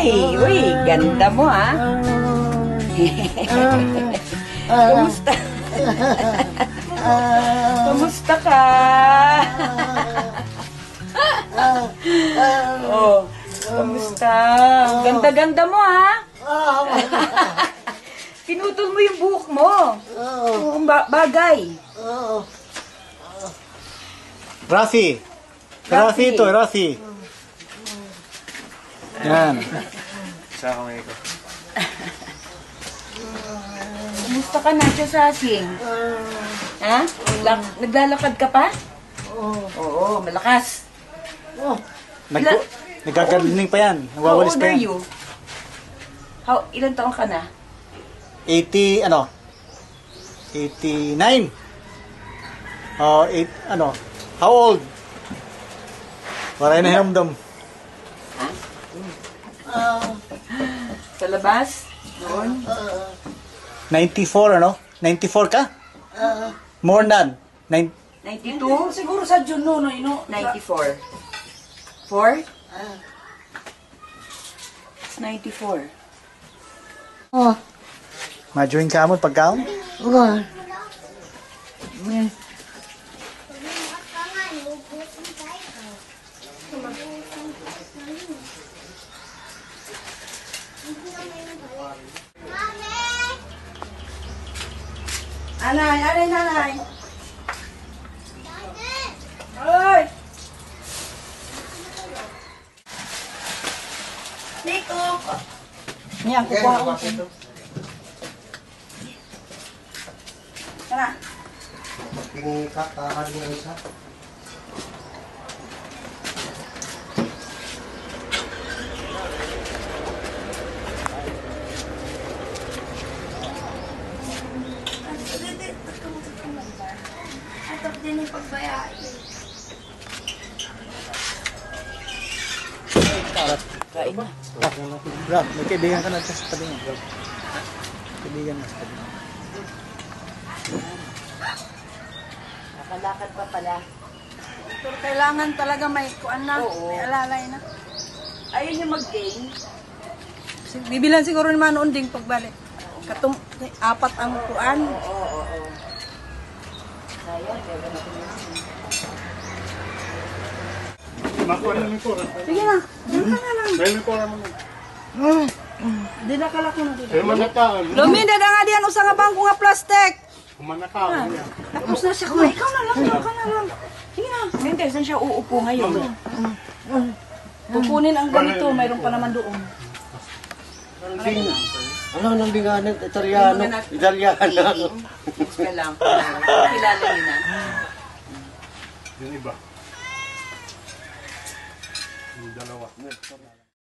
Ay, uy, ganda mo ha. Kumusta? Kumusta ka? Oh, kumusta? Ganda-ganda mo ha. Pinutol mo yung buhok mo. Bagay. Rafi. Rafi ito, Rafi. Yan. Sa kamay ko. Kumusta ka na, Chosasing? Ha? Naglalakad ka pa? Oo, malakas. Nagkagaling pa yan. How Nagwawalis old pa are yan. you? Ilan taong ka na? 89. How old? Waray na hinamdam. Sa labas? Noon? 94, 94 ka? More than. 92? Siguro sa June no, 94. 4? 94. Majuin ka mo pagkaon? Nanay. Ay! Nico! Niya, kukuha ko. Tara. Atap din yung pagbayaan. Kain na. Brad, may kaibigan ka na sa tabi mo. Kaibigan na sa tabi mo. Nakalakad pa pala. Pero kailangan talaga may kuan na, Oo. may alalay na. Ayun yung mag-gain. Bibilan siguro ni Manoon ding pagbalik. Apat ang kuan. Oo. Sayang, kaya ganito na. Makuha na ko. Sige na. Diyan ka na lang. Dahil ko naman. Di na kalako na dito. Dahil manakaon. Luminda na nga diyan usa nga bangko nga plastic. Manakaon niya. Tapos na siya kumain. Ikaw na lang. Sige na. Hindi, saan siya uupo ngayon? Kukunin ang ganito. Mayroon pa naman doon. Ano nang binganan? Italiano. Italiano. Fix ka lang. Kilala niyo na. Yung iba. Yung dalawa.